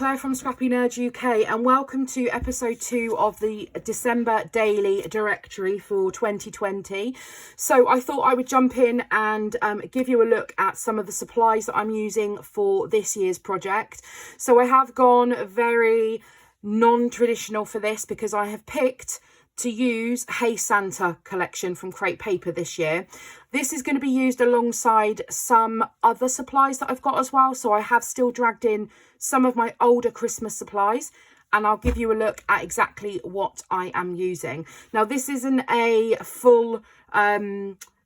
Claire from Scrappy Nerd UK, and welcome to episode 2 of the December daily directory for 2020. So I thought I would jump in and give you a look at some of the supplies that I'm using for this year's project. So I have gone very non-traditional for this because I have picked to use Hey Santa collection from Create Paper this year. This is going to be used alongside some other supplies that I've got as well. So I have still dragged in some of my older Christmas supplies, and I'll give you a look at exactly what I am using. Now, this isn't a full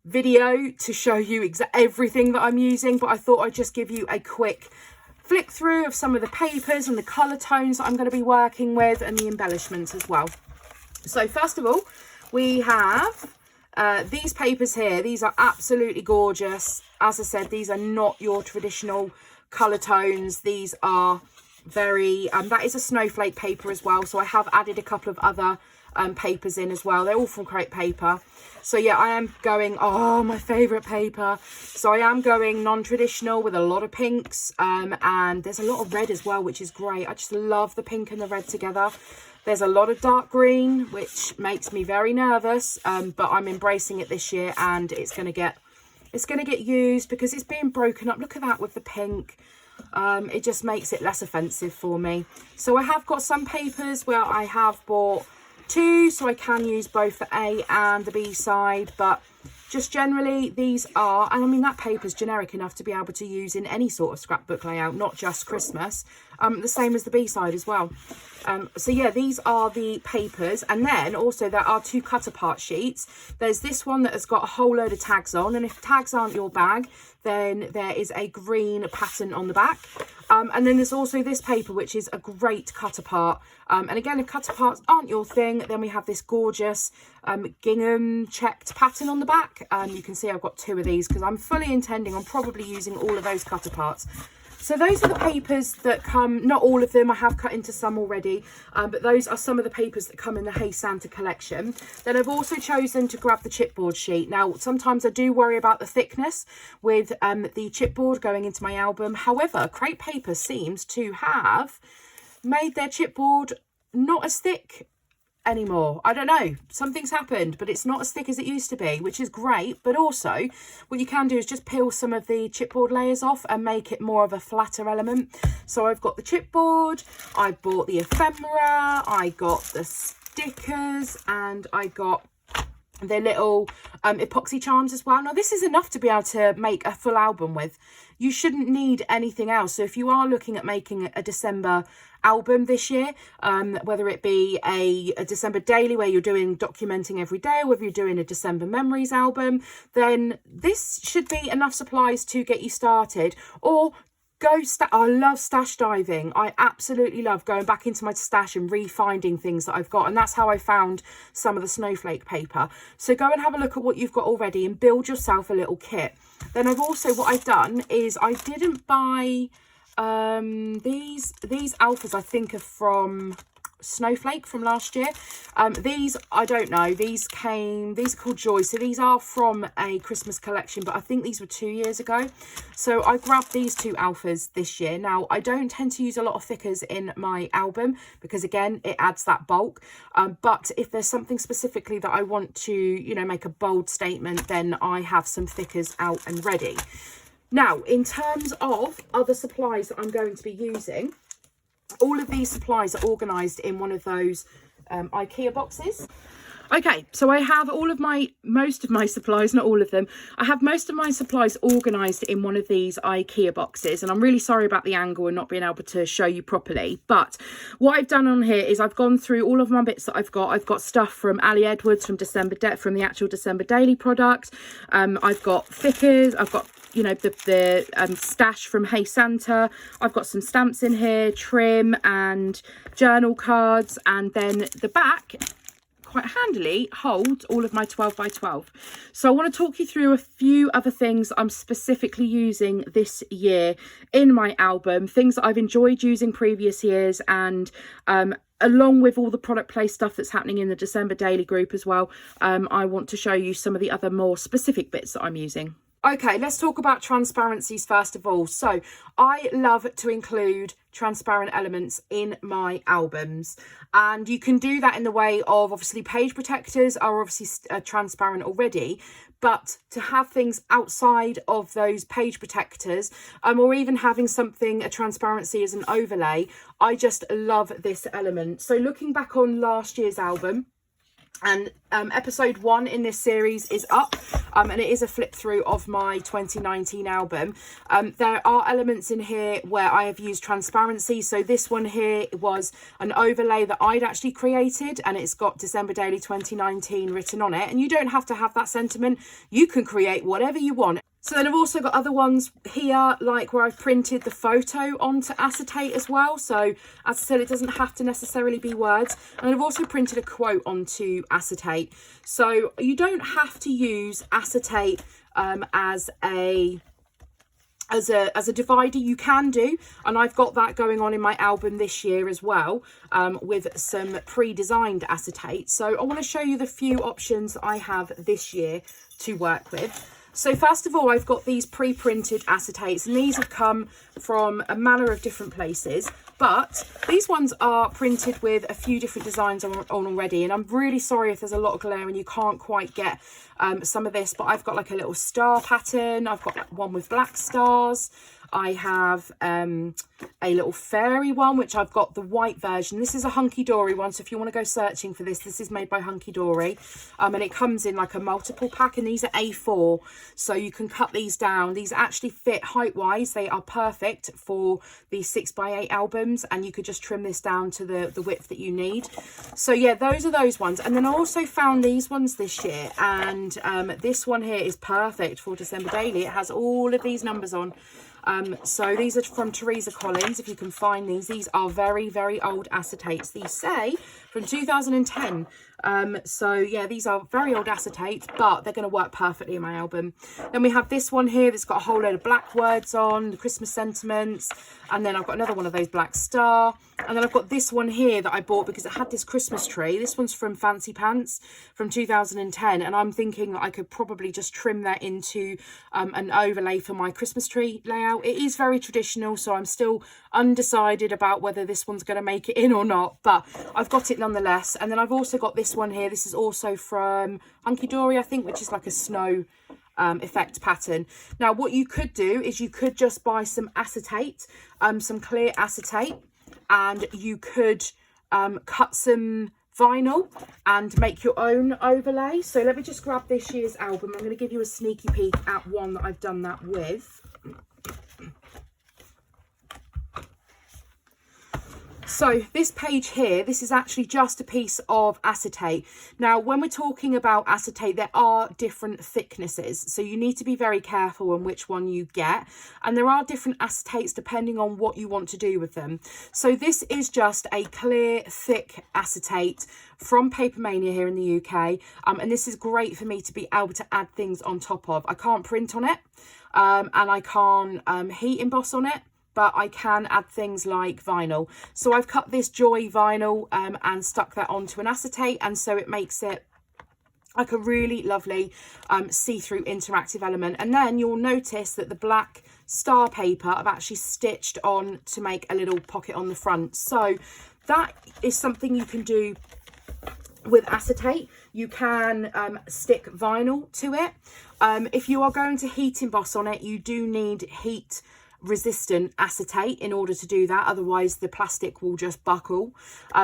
video to show you everything that I'm using, but I thought I'd just give you a quick flick through of some of the papers and the colour tones that I'm going to be working with, and the embellishments as well. So first of all, we have these papers here. These are absolutely gorgeous. As I said, these are not your traditional colour tones. These are very, that is a snowflake paper as well. So I have added a couple of other papers in as well. They're all from Create Paper. So yeah, I am going, oh, my favourite paper. So I am going non-traditional with a lot of pinks, and there's a lot of red as well, which is great. I just love the pink and the red together. There's a lot of dark green, which makes me very nervous, but I'm embracing it this year, and it's going to get used because it's being broken up. Look at that with the pink. It just makes it less offensive for me. So I have got some papers where I have bought two, so I can use both the A and the B side, but just generally these are, and I mean that paper's generic enough to be able to use in any sort of scrapbook layout, not just Christmas. The same as the B side as well. So yeah, these are the papers, and then also there are two cut apart sheets. There's this one that has got a whole load of tags on, and if tags aren't your bag, then there is a green pattern on the back. And then there's also this paper, which is a great cut apart. And again, if cut aparts aren't your thing, then we have this gorgeous gingham checked pattern on the back. You can see I've got two of these because I'm fully intending on probably using all of those cut aparts. So those are the papers that come, not all of them, I have cut into some already, but those are some of the papers that come in the Hey Santa collection. Then I've also chosen to grab the chipboard sheet. Now, sometimes I do worry about the thickness with the chipboard going into my album. However, Create Paper seems to have made their chipboard not as thick anymore. I don't know, something's happened, but it's not as thick as it used to be, which is great. But also what you can do is just peel some of the chipboard layers off and make it more of a flatter element. So I've got the chipboard, I bought the ephemera, I got the stickers, and I got the little epoxy charms as well. Now this is enough to be able to make a full album with. You shouldn't need anything else. So if you are looking at making a December album this year, whether it be a December daily where you're documenting every day, or whether you're doing a December memories album, then this should be enough supplies to get you started. Or I love stash diving. I absolutely love going back into my stash and refinding things that I've got, and that's how I found some of the snowflake paper. So go and have a look at what you've got already and build yourself a little kit. Then what I've done is I didn't buy these alphas. I think are from Snowflake from last year. These, I don't know, these are called Joy, so these are from a Christmas collection, but I think these were 2 years ago. So I grabbed these two alphas this year. Now I don't tend to use a lot of thickers in my album because again it adds that bulk, but if there's something specifically that I want to, you know, make a bold statement, then I have some thickers out and ready. Now, in terms of other supplies that I'm going to be using, all of these supplies are organised in one of those IKEA boxes. Okay, so I have most of my supplies, not all of them. I have most of my supplies organised in one of these IKEA boxes, and I'm really sorry about the angle and not being able to show you properly. But what I've done on here is I've gone through all of my bits that I've got. I've got stuff from Ali Edwards from the actual December daily product. I've got thickers. I've got, you know, the stash from Hey Santa. I've got some stamps in here, trim and journal cards, and then the back quite handily holds all of my 12 by 12. So I want to talk you through a few other things I'm specifically using this year in my album, things that I've enjoyed using previous years, and along with all the product place stuff that's happening in the December daily group as well, I want to show you some of the other more specific bits that I'm using. Okay, let's talk about transparencies first of all. So I love to include transparent elements in my albums, and you can do that in the way of, obviously, page protectors are obviously transparent already, but to have things outside of those page protectors, or even having something, a transparency as an overlay, I just love this element. So looking back on last year's album, and episode 1 in this series is up, and it is a flip through of my 2019 album. There are elements in here where I have used transparency. So this one here was an overlay that I'd actually created, and it's got December Daily 2019 written on it. And you don't have to have that sentiment. You can create whatever you want. So then I've also got other ones here, like where I've printed the photo onto acetate as well. So as I said, it doesn't have to necessarily be words. And I've also printed a quote onto acetate. So you don't have to use acetate as a divider. You can do, and I've got that going on in my album this year as well, with some pre-designed acetate. So I want to show you the few options I have this year to work with. So first of all, I've got these pre-printed acetates, and these have come from a manner of different places, but these ones are printed with a few different designs on already. And I'm really sorry if there's a lot of glare and you can't quite get some of this, but I've got like a little star pattern. I've got one with black stars. I have a little fairy one, which I've got the white version. This is a Hunky Dory one, so if you want to go searching for this, this is made by Hunky Dory, and it comes in like a multiple pack, and these are A4, so you can cut these down. These actually fit height wise. They are perfect for these 6x8 albums, and you could just trim this down to the width that you need. So yeah, those are those ones. And then I also found these ones this year, and this one here is perfect for December Daily. It has all of these numbers on. So these are from Teresa Collins, if you can find these. These are very, very old acetates. These say from 2010. So yeah, these are very old acetates, but they're going to work perfectly in my album. Then we have this one here that's got a whole load of black words on, the Christmas sentiments. And then I've got another one of those black star. And then I've got this one here that I bought because it had this Christmas tree. This one's from Fancy Pants from 2010. And I'm thinking that I could probably just trim that into an overlay for my Christmas tree layout. It is very traditional, so I'm still undecided about whether this one's going to make it in or not, but I've got it nonetheless. And then I've also got this one here. This is also from Hunky Dory, I think, which is like a snow effect pattern. Now what you could do is you could just buy some acetate, some clear acetate, and you could cut some vinyl and make your own overlay. So let me just grab this year's album. I'm going to give you a sneaky peek at one that I've done that with. So this page here, this is actually just a piece of acetate. Now, when we're talking about acetate, there are different thicknesses. So you need to be very careful on which one you get. And there are different acetates depending on what you want to do with them. So this is just a clear, thick acetate from Paper Mania here in the UK. And this is great for me to be able to add things on top of. I can't print on it, and I can't heat emboss on it, but I can add things like vinyl. So I've cut this Joy vinyl and stuck that onto an acetate, and so it makes it like a really lovely see-through interactive element. And then you'll notice that the black star paper I've actually stitched on to make a little pocket on the front. So that is something you can do with acetate. You can stick vinyl to it. If you are going to heat emboss on it, you do need heat resistant acetate in order to do that, otherwise the plastic will just buckle.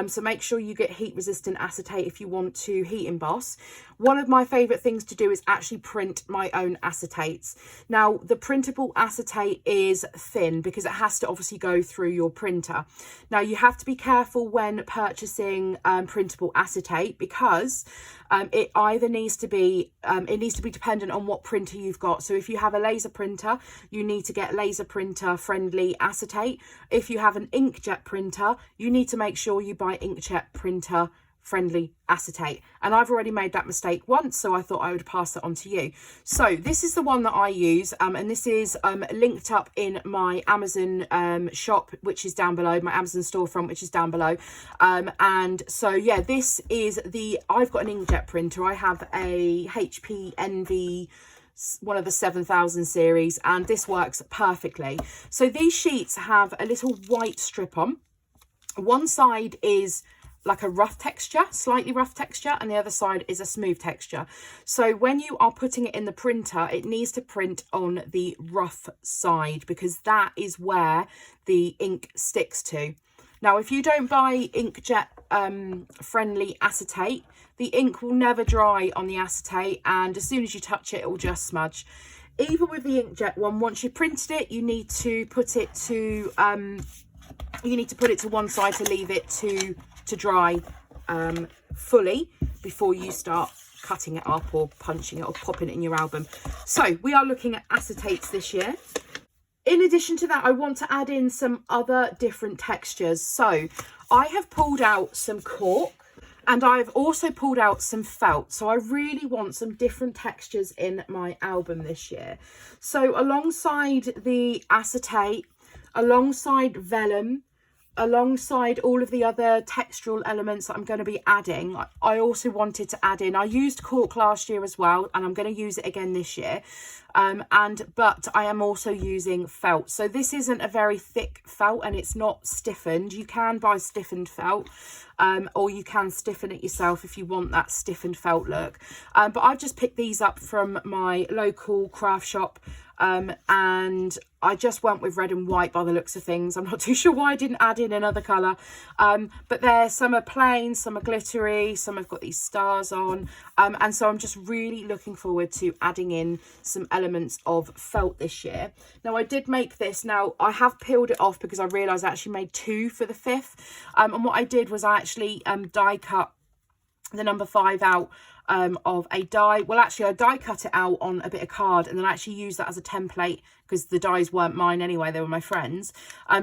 So make sure you get heat resistant acetate if you want to heat emboss. One of my favorite things to do is actually print my own acetates. Now the printable acetate is thin because it has to obviously go through your printer. Now you have to be careful when purchasing printable acetate, because it either needs to be dependent on what printer you've got. So if you have a laser printer, you need to get laser printer friendly acetate. If you have an inkjet printer, you need to make sure you buy inkjet printer friendly acetate. And I've already made that mistake once, so I thought I would pass it on to you. So this is the one that I use, and this is linked up in my Amazon shop, which is down below, my Amazon storefront, which is down below. And so yeah, this is I've got an inkjet printer. I have a HP Envy one of the 7000 series, and this works perfectly. So these sheets have a little white strip on. One side is like a rough texture, slightly rough texture, and the other side is a smooth texture. So when you are putting it in the printer, it needs to print on the rough side, because that is where the ink sticks to. Now, if you don't buy inkjet friendly acetate, the ink will never dry on the acetate, and as soon as you touch it, it will just smudge. Even with the inkjet one, once you printed it, you need to put it to one side to leave it to dry fully before you start cutting it up or punching it or popping it in your album. So we are looking at acetates this year. In addition to that, I want to add in some other different textures. So I have pulled out some cork, and I've also pulled out some felt. So I really want some different textures in my album this year. So alongside the acetate, alongside vellum, alongside all of the other textural elements that I'm going to be adding, I also wanted to add in, I used cork last year as well, and I'm going to use it again this year. But I am also using felt. So this isn't a very thick felt, and it's not stiffened. You can buy stiffened felt, or you can stiffen it yourself if you want that stiffened felt look. But I've just picked these up from my local craft shop. And I just went with red and white by the looks of things. I'm not too sure why I didn't add in another colour. But some are plain, some are glittery, some have got these stars on. And so I'm just really looking forward to adding in some elements of felt this year. Now, I did make this. Now, I have peeled it off because I realised I actually made 2 for the 5th. And what I did was I actually die cut the number 5 out of a die. Well, actually, I die cut it out on a bit of card, and then I actually used that as a template because the dies weren't mine anyway, they were my friends.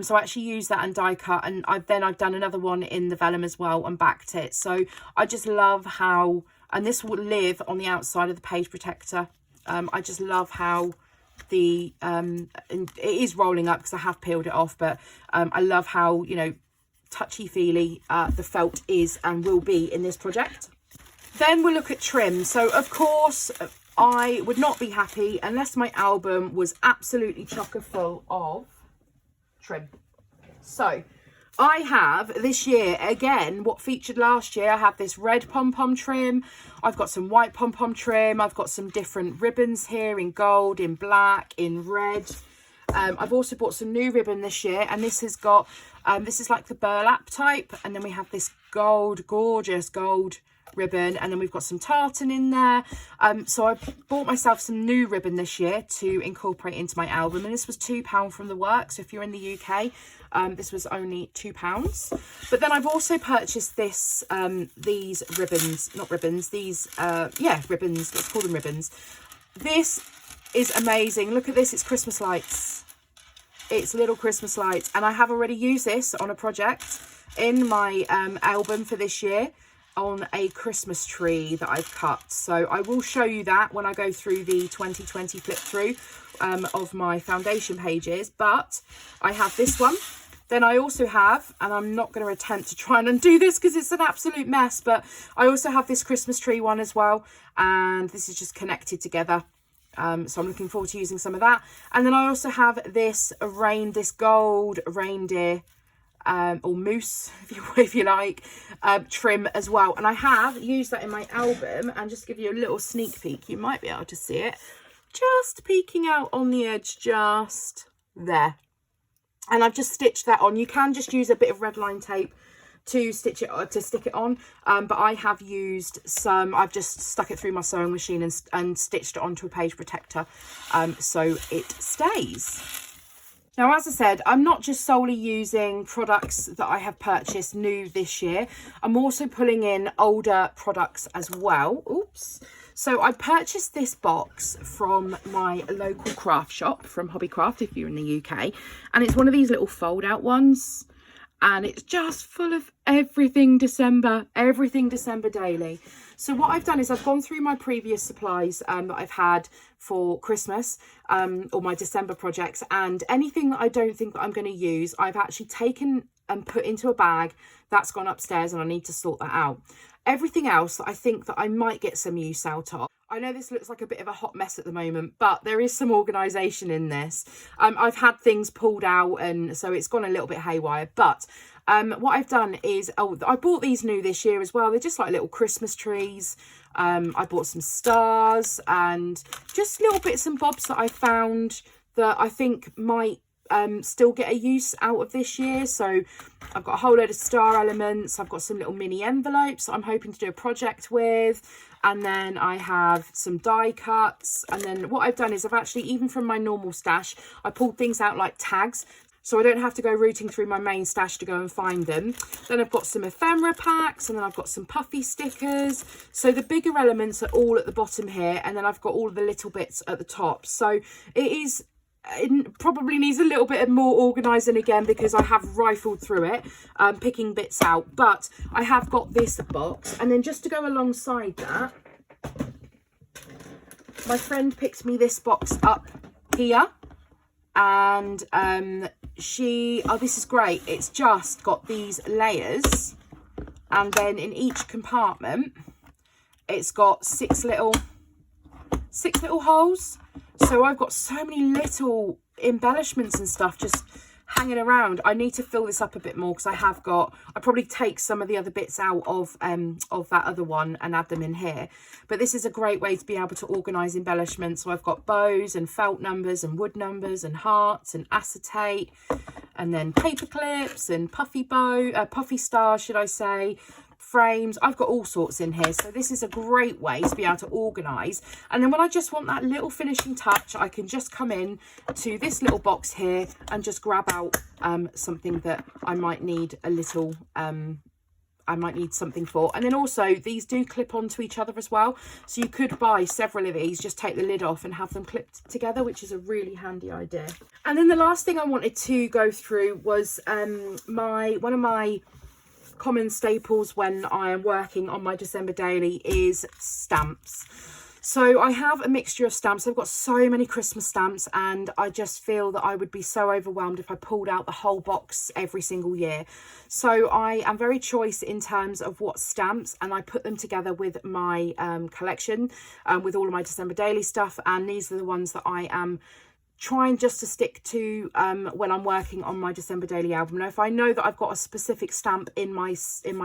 So I actually used that and die cut, and I've done another one in the vellum as well and backed it. So I just love how, and this will live on the outside of the page protector. I just love how the it is rolling up because I have peeled it off, but I love how, you know, touchy-feely the felt is and will be in this project. Then we'll look at trim. So of course I would not be happy unless my album was absolutely chocker full of trim. So I have this year, again, what featured last year, I have this red pom-pom trim. I've got some white pom-pom trim. I've got some different ribbons here in gold, in black, in red. I've also bought some new ribbon this year, and this has got, this is like the burlap type, and then we have this gold, gorgeous gold ribbon, and then we've got some tartan in there. So I bought myself some new ribbon this year to incorporate into my album, and this was £2 from the work. So if you're in the UK, this was only £2. But then I've also purchased this these ribbons, not ribbons, these ribbons, let's call them ribbons. This is amazing. Look at this, it's Christmas lights. It's little Christmas lights, and I have already used this on a project in my album for this year on a Christmas tree that I've cut. So I will show you that when I go through the 2020 flip through of my foundation pages. But I have this one. Then I also have, and I'm not going to attempt to try and undo this because it's an absolute mess, but I also have this Christmas tree one as well, and this is just connected together. So I'm looking forward to using some of that. And then I also have this gold reindeer or moose, if you like, trim as well. And I have used that in my album, and just to give you a little sneak peek, you might be able to see it, just peeking out on the edge, just there. And I've just stitched that on. You can just use a bit of red line tape to stick it on, but I have used some, I've just stuck it through my sewing machine and stitched it onto a page protector, so it stays. Now, as I said, I'm not just solely using products that I have purchased new this year. I'm also pulling in older products as well. Oops. So I purchased this box from my local craft shop, from Hobbycraft, if you're in the UK. And it's one of these little fold out ones. And it's just full of everything December daily. So what I've done is I've gone through my previous supplies that I've had for Christmas, or my December projects, and anything that I don't think that I'm going to use, I've actually taken and put into a bag. That's gone upstairs, and I need to sort that out. Everything else that I think that I might get some use out of, I know this looks like a bit of a hot mess at the moment, but there is some organisation in this. I've had things pulled out, and so it's gone a little bit haywire. But what I've done is, I bought these new this year as well. They're just like little Christmas trees. I bought some stars and just little bits and bobs that I found that I think might still get a use out of this year. So I've got a whole load of star elements. I've got some little mini envelopes that I'm hoping to do a project with. And then I have some die cuts. And then what I've done is I've actually, even from my normal stash, I pulled things out like tags, so I don't have to go rooting through my main stash to go and find them. Then I've got some ephemera packs, and then I've got some puffy stickers. So the bigger elements are all at the bottom here, and then I've got all of the little bits at the top. So it probably needs a little bit more organising again, because I have rifled through it, picking bits out. But I have got this box, and then just to go alongside that, my friend picked me this box up here, and this is great. It's just got these layers, and then in each compartment it's got six little holes. So I've got so many little embellishments and stuff just hanging around. I need to fill this up a bit more, because I probably take some of the other bits out of that other one and add them in here. But this is a great way to be able to organise embellishments. So I've got bows and felt numbers and wood numbers and hearts and acetate, and then paper clips and puffy stars, should I say, frames. I've got all sorts in here, so this is a great way to be able to organise. And then when I just want that little finishing touch, I can just come in to this little box here and just grab out something that I might need something for. And then also, these do clip onto each other as well, so you could buy several of these, just take the lid off and have them clipped together, which is a really handy idea. And then the last thing I wanted to go through was one of my common staples when I am working on my December daily is stamps. So I have a mixture of stamps. I've got so many Christmas stamps, and I just feel that I would be so overwhelmed if I pulled out the whole box every single year. So I am very choice in terms of what stamps, and I put them together with my collection, with all of my December daily stuff, and these are the ones that I am trying just to stick to when I'm working on my December daily album. Now, if I know that I've got a specific stamp in my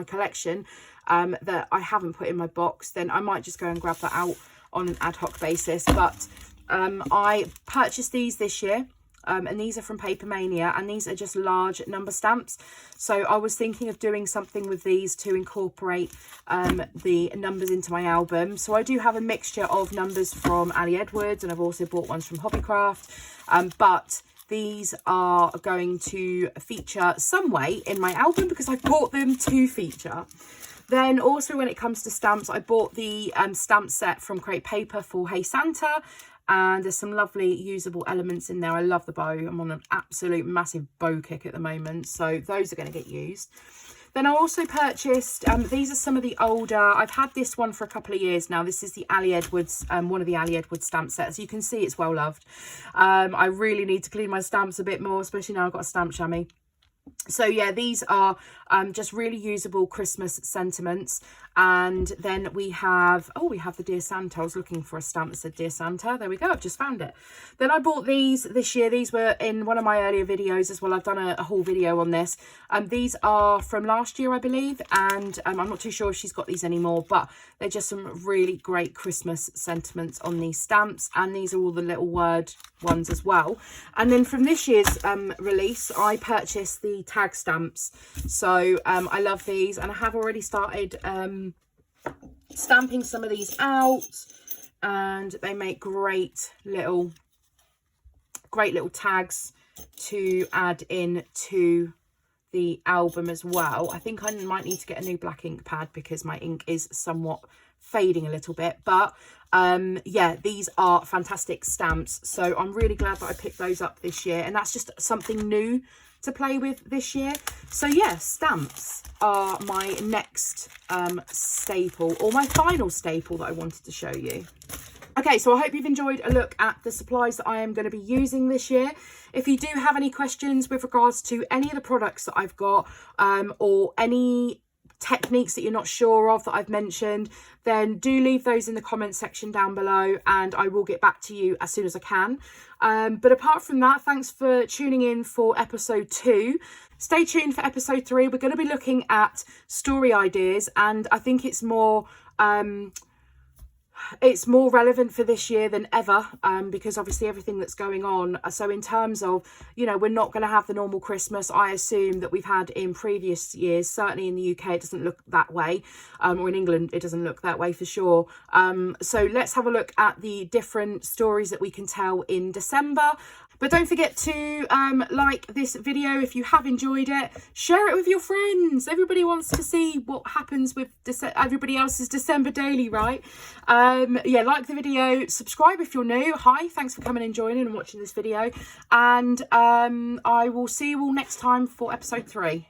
collection that I haven't put in my box, then I might just go and grab that out on an ad hoc basis. But I purchased these this year, and these are from Paper Mania, and these are just large number stamps. So I was thinking of doing something with these to incorporate the numbers into my album. So I do have a mixture of numbers from Ali Edwards, and I've also bought ones from Hobbycraft, but these are going to feature some way in my album because I bought them to feature. Then also, when it comes to stamps, I bought the stamp set from Create Paper for Hey Santa, and there's some lovely usable elements in there. I love the bow. I'm on an absolute massive bow kick at the moment, so those are going to get used. Then I also purchased, these are some of the older, I've had this one for a couple of years now. This is the Ali Edwards, one of the Ali Edwards stamp sets. You can see it's well loved. I really need to clean my stamps a bit more, especially now I've got a stamp chamois. So yeah, these are just really usable Christmas sentiments. And then we have the Dear Santa. I was looking for a stamp that said Dear Santa. There we go, I've just found it. Then I bought these this year. These were in one of my earlier videos as well. I've done a whole video on this. These are from last year, I believe, and I'm not too sure if she's got these anymore, but they're just some really great Christmas sentiments on these stamps. And these are all the little word ones as well. And then from this year's release, I purchased the tag stamps. So I love these, and I have already started stamping some of these out, and they make great little tags to add in to the album as well. I think I might need to get a new black ink pad because my ink is somewhat fading a little bit, but yeah, these are fantastic stamps. So I'm really glad that I picked those up this year, and that's just something new to play with this year. So yeah, stamps are my next staple, or my final staple that I wanted to show you. Okay, so I hope you've enjoyed a look at the supplies that I am going to be using this year. If you do have any questions with regards to any of the products that I've got, or any techniques that you're not sure of that I've mentioned, then do leave those in the comment section down below and I will get back to you as soon as I can. But apart from that, thanks for tuning in for episode 2. Stay tuned for episode 3. We're going to be looking at story ideas, and I think it's more relevant for this year than ever, because obviously everything that's going on. So in terms of, you know, we're not going to have the normal Christmas, I assume, that we've had in previous years. Certainly in the UK it doesn't look that way, or in England it doesn't look that way for sure. So let's have a look at the different stories that we can tell in December. But don't forget to like this video if you have enjoyed it. Share it with your friends. Everybody wants to see what happens with everybody else's December daily, right? Yeah, like the video, subscribe if you're new. Hi, thanks for coming and joining and watching this video. And I will see you all next time for episode 3.